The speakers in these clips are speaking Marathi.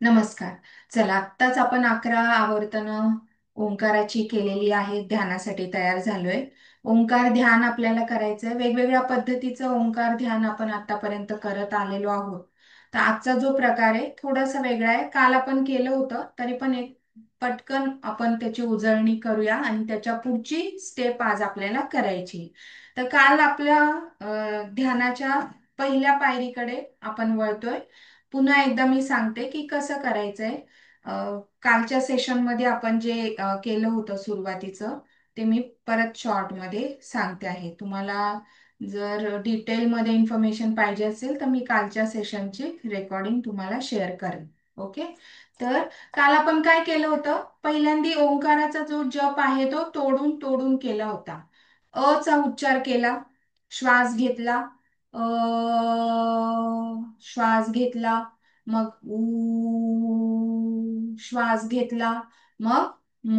नमस्कार. चला, आत्ताच आपण 11 आवर्तनं ओंकाराची केलेली आहेत. ध्यानासाठी तयार झालोय. ओंकार ध्यान आपल्याला करायचंय. वेगवेगळ्या पद्धतीचं ओंकार ध्यान आपण आतापर्यंत करत आलेलो आहोत. तर आजचा जो प्रकार आहे थोडासा वेगळा आहे. काल आपण केलं होतं, तरी पण एक पटकन आपण त्याची उजळणी करूया आणि त्याच्या पुढची स्टेप आज आपल्याला करायची. तर काल आपल्या ध्यानाच्या पहिल्या पायरीकडे आपण वळतोय. पुन्हा एकदा मी सांगते की कसं करायचंय. अ, कालच्या सेशनमध्ये आपण जे केलं होतं सुरुवातीचं, ते मी परत शॉर्टमध्ये सांगते आहे. तुम्हाला जर डिटेलमध्ये इन्फॉर्मेशन पाहिजे असेल तर मी कालच्या सेशनची रेकॉर्डिंग तुम्हाला शेअर करेन. ओके. तर काल आपण काय केलं होतं, पहिल्यांदा ओंकाराचा जो जप आहे तो तोडून तोडून केला होता. अ चा उच्चार केला, श्वास घेतला, अ श्वास घेतला, मग श्वास घेतला, मग म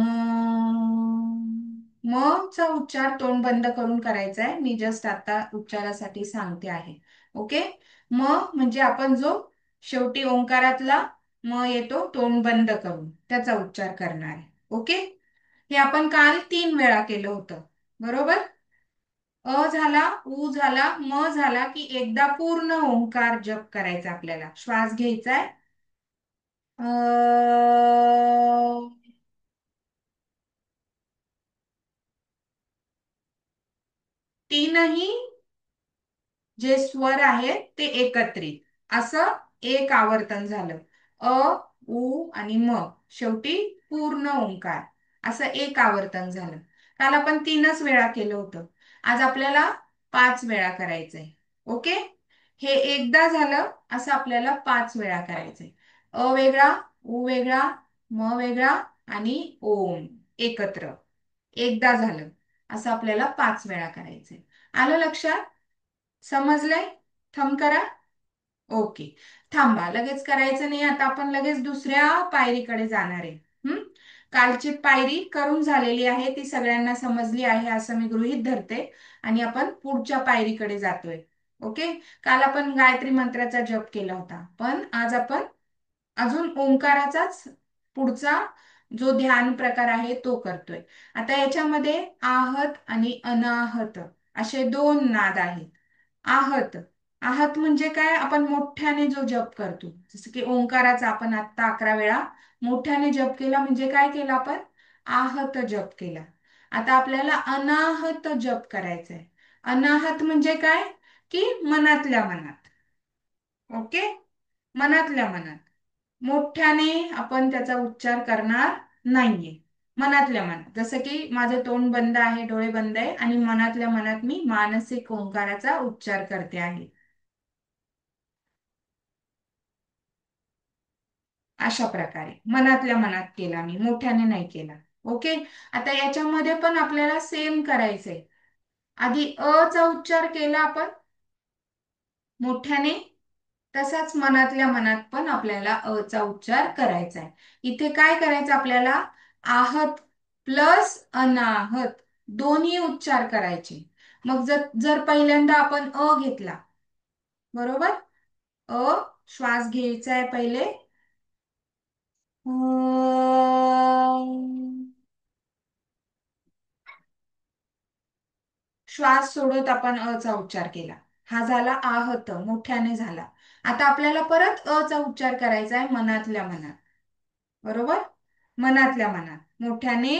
म चा उच्चार तोंड बंद करून करायचा आहे. मी जस्ट आता उच्चारासाठी सांगते आहे. ओके. म म्हणजे आपण जो शेवटी ओंकारातला म येतो तोंड बंद करून त्याचा उच्चार करणार आहे. ओके. हे आपण काल 3 वेळा केलं होतं. बरोबर. अ झाला, उ झाला, म झाला की एकदा पूर्ण ओंकार जप करायचा आपल्याला. श्वास घ्यायचाय. अ, तीनही जे स्वर आहेत ते एकत्रित असं एक आवर्तन झालं. अ, उ आणि म शेवटी पूर्ण ओंकार असं एक आवर्तन झालं. काल आपण 3च वेळा केलं होतं. आज आपल्याला 5 वेळा करायचंय. ओके. हे एकदा झालं असं आपल्याला 5 वेळा करायचंय. अ वेगळा, उ वेगळा, म वेगळा आणि ओम एकत्र एकदा झालं असं आपल्याला 5 वेळा करायचंय. आलं लक्षात? समजलंय? थंब करा. ओके. थांबा, लगेच करायचं नाही. आता आपण लगेच दुसऱ्या पायरीकडे जाणार आहे. हम्म. कालची पायरी करून झालेली आहे, ती सगळ्यांना समजली आहे असं मी गृहीत धरते. आणि आपण पुढच्या पायरीकडे जातोय. ओके. काल आपण गायत्री मंत्राचा जप केला होता, पण आज आपण अजून ओंकाराचाच पुढचा जो ध्यान प्रकार आहे तो करतोय. आता याच्यामध्ये आहत आणि अनाहत असे दोन नाद आहेत. आहत आहत म्हणजे काय, आपण मोठ्याने जो जप करतो, जसं की ओंकाराचा आपण आता 11 वेळा मोठ्याने जप केला म्हणजे काय केलं आपण, आहत जप केला. आता आपल्याला अनाहत जप करायचंय. अनाहत म्हणजे काय, की मनातल्या मनात. ओके. मनातल्या मनात मोठ्याने आपण त्याचा उच्चार करणार नाहीये. मनातल्या मनात, जसं की माझं तोंड बंद आहे, डोळे बंद आहे आणि मनातल्या मनात मी मानसिक ओंकाराचा उच्चार करते आहे. अशा प्रकारे मनातल्या मनात केला, मी मोठ्याने नाही केला. ओके. आता याच्यामध्ये पण आपल्याला सेम करायचंय. आधी अ चा उच्चार केला आपण मोठ्याने, तसाच मनातल्या मनात पण आपल्याला अ चा उच्चार करायचा आहे. इथे काय करायचं आपल्याला, आहत प्लस अनाहत दोन्ही उच्चार करायचे. मग जर जर पहिल्यांदा आपण अ घेतला, बरोबर. अ श्वास घ्यायचा आहे पहिले. श्वास सोडत आपण अ चा उच्चार केला. हा झाला आहत, मोठ्याने झाला. आता आपल्याला परत अ चा उच्चार करायचा आहे मनातल्या मनात. बरोबर. मनातल्या मनात मोठ्याने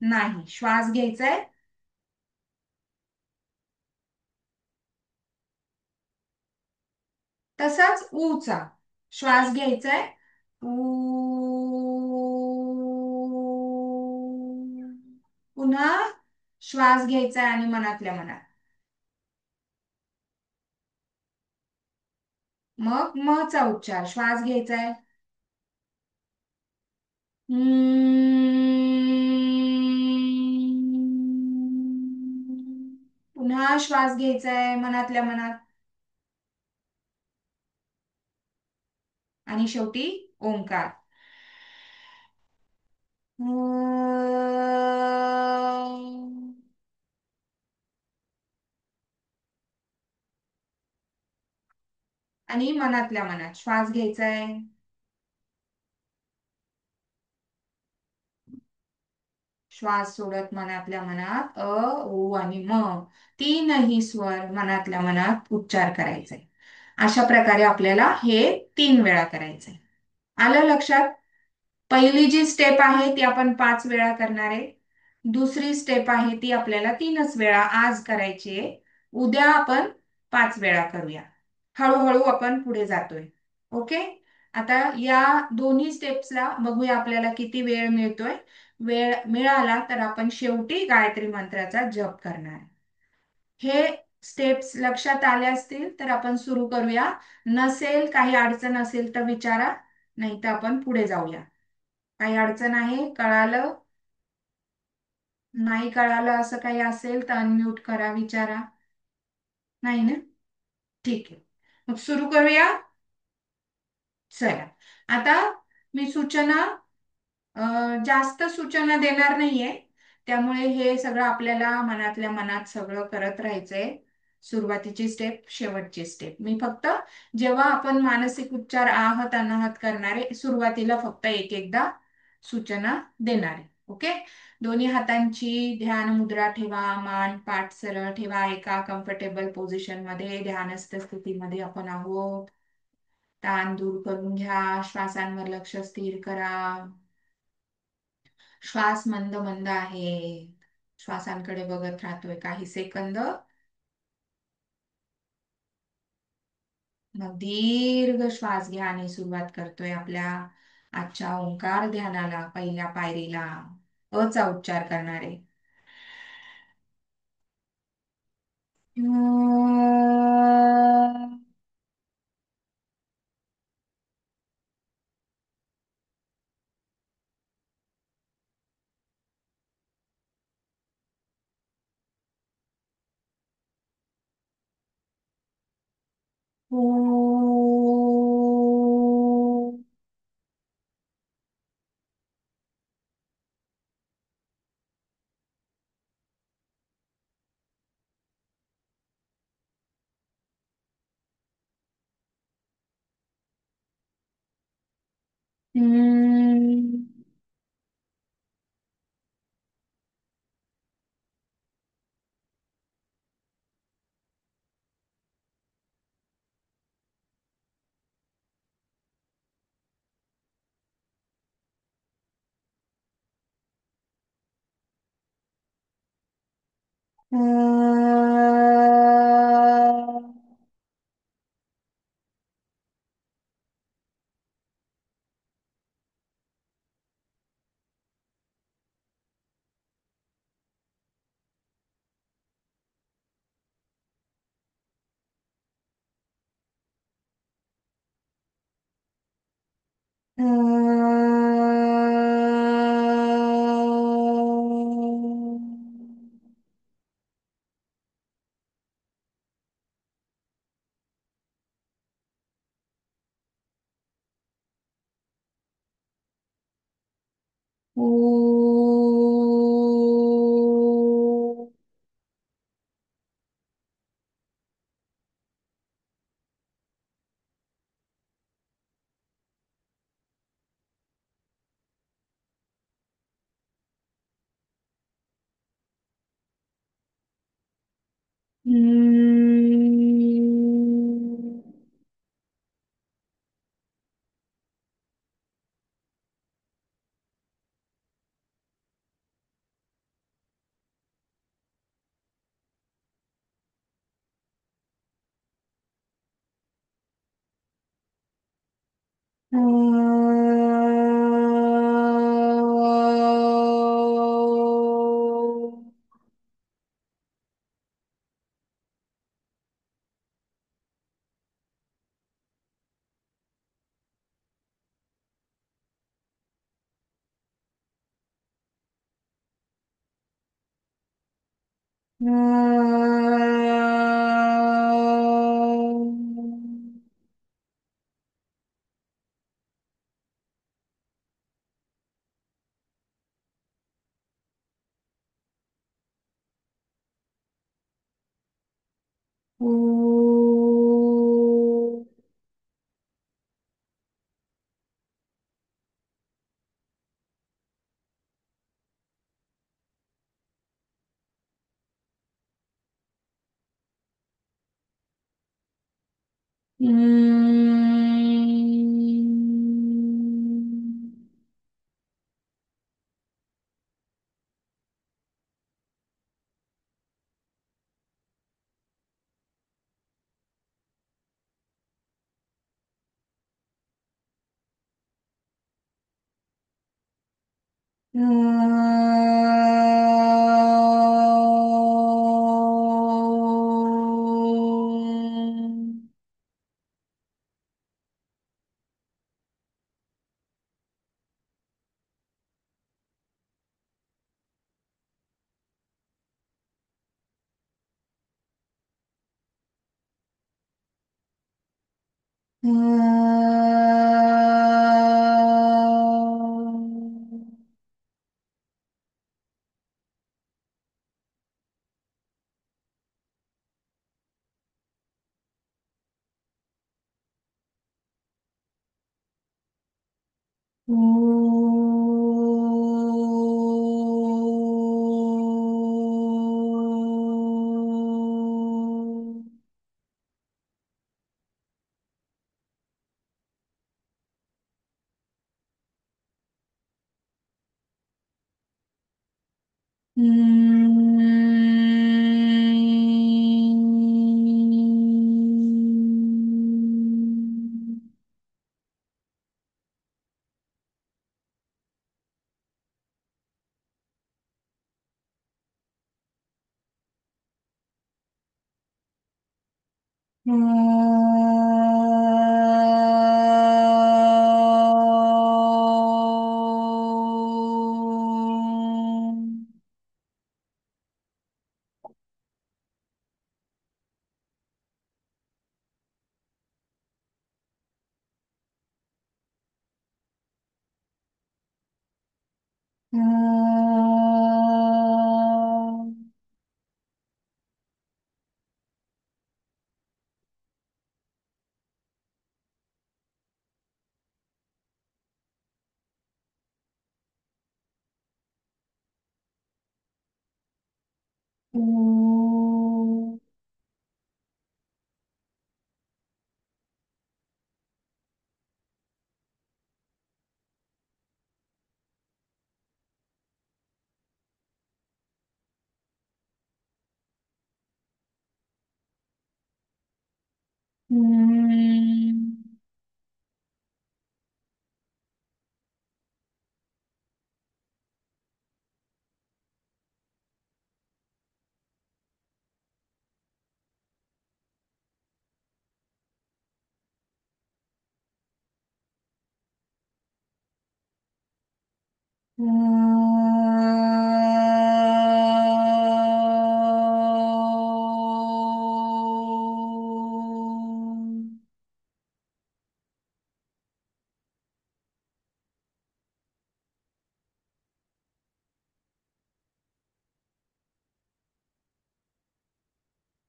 नाही. श्वास घ्यायचा आहे. तसाच ऊ चा श्वास घ्यायचा आहे. ऊ. पुन्हा श्वास घ्यायचा आहे आणि मनातल्या मनात. मग म चा उच्चार, श्वास घ्यायचा आहे. पुन्हा श्वास घ्यायचा आहे मनातल्या मनात. आणि शेवटी ओंकार. आणि मनातल्या मनात श्वास घ्यायचा आहे. श्वास सोडत मनातल्या मनात उ आणि म तीनही स्वर मनातल्या मनात उच्चार करायचे. अशा प्रकारे आपल्याला हे 3 वेळा करायचंय. आलं लक्षात? पहिली जी स्टेप आहे ती आपण 5 वेळा करणार आहे. दुसरी स्टेप आहे ती आपल्याला 3च वेळा आज करायची आहे. उद्या आपण 5 वेळा करूया. हळूहळू आपण पुढे जातोय. ओके. आता या दोन्ही स्टेप्सला बघूया आपल्याला किती वेळ मिळतोय. वेळ मिळाला तर आपण शेवटी गायत्री मंत्राचा जप करणार आहे. हे स्टेप्स लक्षात आले असतील तर आपण सुरू करूया. नसेल काही अडचण असेल तर विचारा, नाही तर आपण पुढे जाऊया. काही अडचण आहे? कळालं? नाही कळालं असं काही असेल तर अनम्यूट करा, विचारा. नाही ना? ठीक आहे. मग सुरू करूया. चला. आता मी सूचना जास्त सूचना देणार नाहीये. त्यामुळे हे सगळं आपल्याला मनातल्या मनात सगळं करत राहायचंय. सुरुवातीची स्टेप, शेवटची स्टेप. मी फक्त जेव्हा आपण मानसिक उच्चार आहत अनाहत करणारे सुरुवातीला फक्त एक एकदा सूचना देणार आहे. ओके. दोन्ही हातांची ध्यान मुद्रा ठेवा. मान पाठ सरळ ठेवा. एका कम्फर्टेबल पोझिशन मध्ये ध्यानस्थ स्थितीमध्ये आपण आहोत. ताण दूर करून घ्या. श्वासांवर लक्ष स्थिर करा. श्वास मंद मंद आहे. श्वासांकडे बघत राहतोय काही सेकंद. मग दीर्घ श्वास घ्या आणि सुरुवात करतोय आपल्या आजच्या ओंकार ध्यानाला. पहिल्या पायरीला अचा उच्चार करणारे.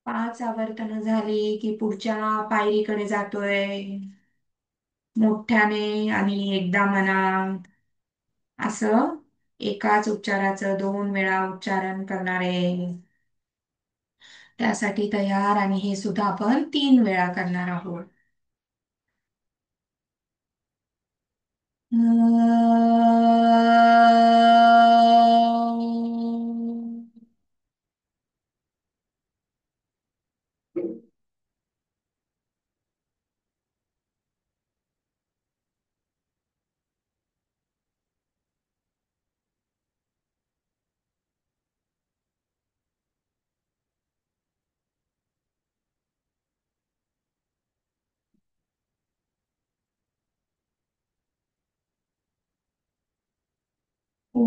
पाच आवर्तन झाली की पुढच्या पायरीकडे जातोय. मोठ्याने आणि एकदा म्हणा. असं एकाच उच्चाराचं दोन वेळा उच्चारण करणारे. त्यासाठी तयार आणि हे सुद्धा आपण तीन वेळा करणार आहोत. ओ.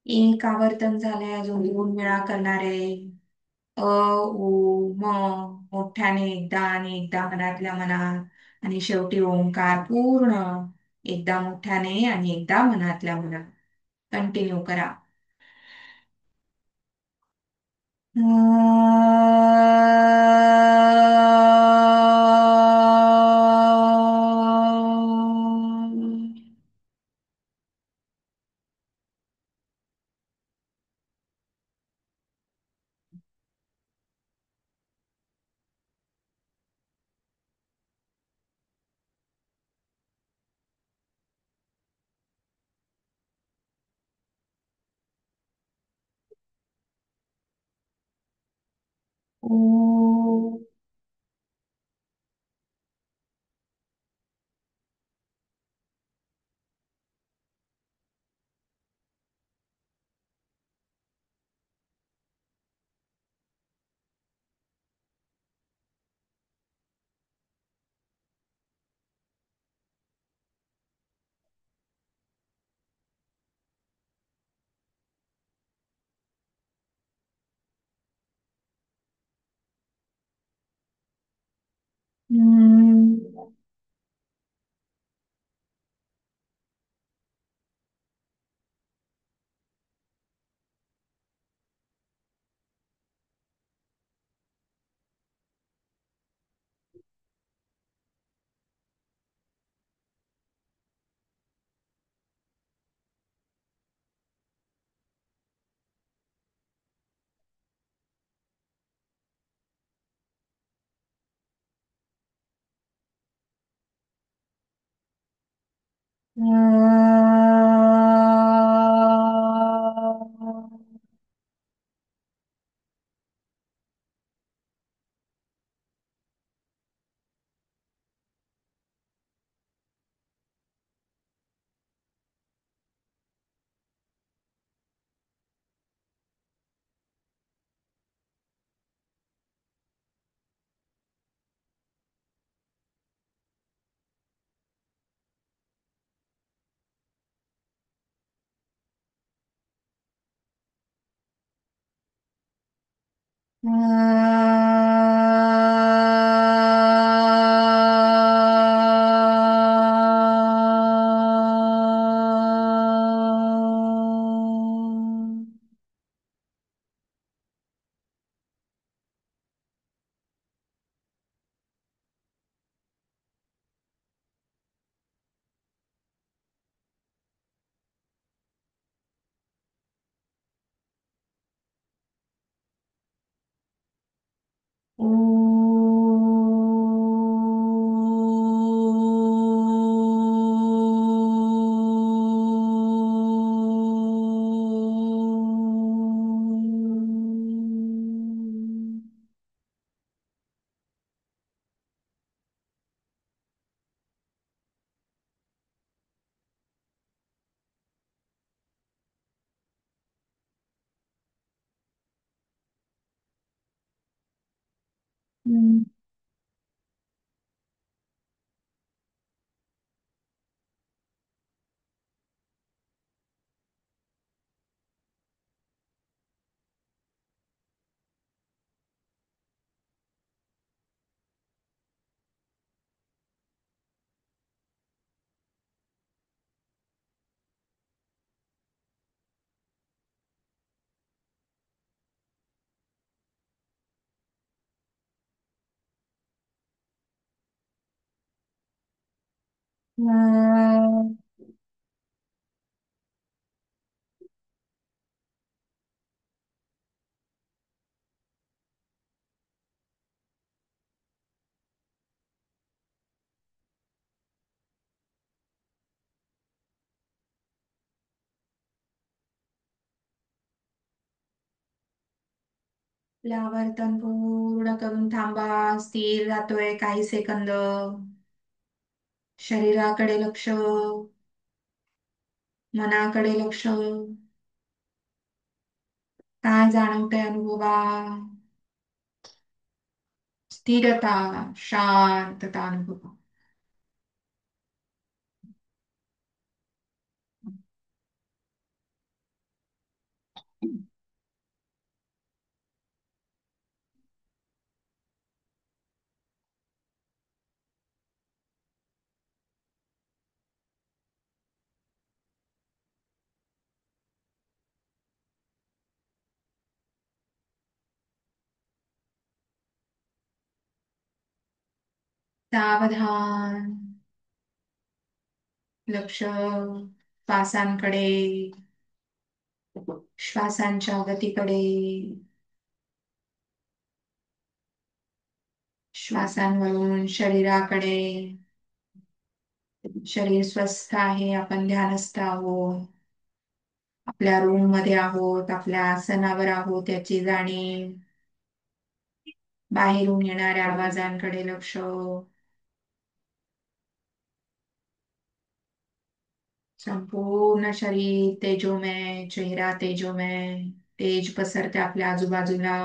एक आवर्तन झालंय, अजून 2 वेळा करणार आहे. अ उ म, मोठ्याने एकदा आणि एकदा मनातल्या मनात, आणि शेवटी ओंकार पूर्ण, एकदा मोठ्याने आणि एकदा मनातल्या मनात. कंटिन्यू करा. ओ. हम्म. ओ. अं, आपलं आवर्तन पूर्ण करून थांबा. स्थिर राहतोय काही सेकंद. शरीराकडे लक्ष, मनाकडे लक्ष. काय जाणवतंय अनुभवा? स्थिरता, शांतता अनुभवा. सावधान लक्ष श्वासांकडे, श्वासांच्या गतीकडे. श्वासांवरून शरीराकडे. शरीर स्वस्थ आहे, आपण ध्यानस्थ आहोत. आपल्या रूम मध्ये आहोत, आपल्या आसनावर आहोत याची जाणीव. बाहेरून येणाऱ्या आवाजांकडे लक्ष. संपूर्ण शरीर तेजोमय, चेहरा तेजोमय. तेज पसरते आपल्या आजूबाजूला.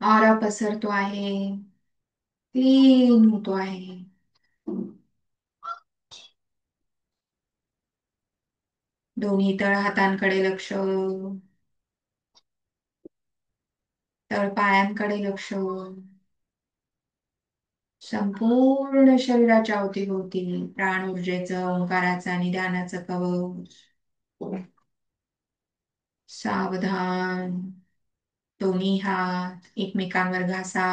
ऑरा पसरतो आहे, क्लीन होतो आहे. दोन्ही तळ हातांकडे लक्ष. तळपायांकडे लक्ष. संपूर्ण शरीराच्या अवतीभोवती प्राण ऊर्जेचं, ओंकाराचं आणि ध्यानाचं कवच. सावधान दोन्ही हात एकमेकांवर घासा.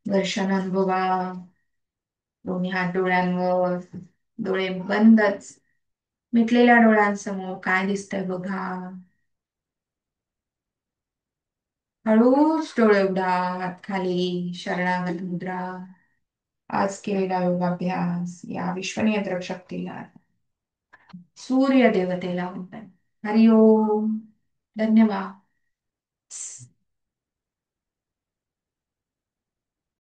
घर्षण अनुभवा. दोन्ही हात डोळ्यांवर. डोळे बंदच. मिटलेल्या डोळ्यांसमोर काय दिसतंय बघा. हळूच डोळे उघडा. हात खाली, शरणागत मुद्रा. आज केलेला योगाभ्यास या विश्वनियंत्रक शक्तीला, सूर्य देवतेला म्हणतात. हरिओम. धन्यवाद.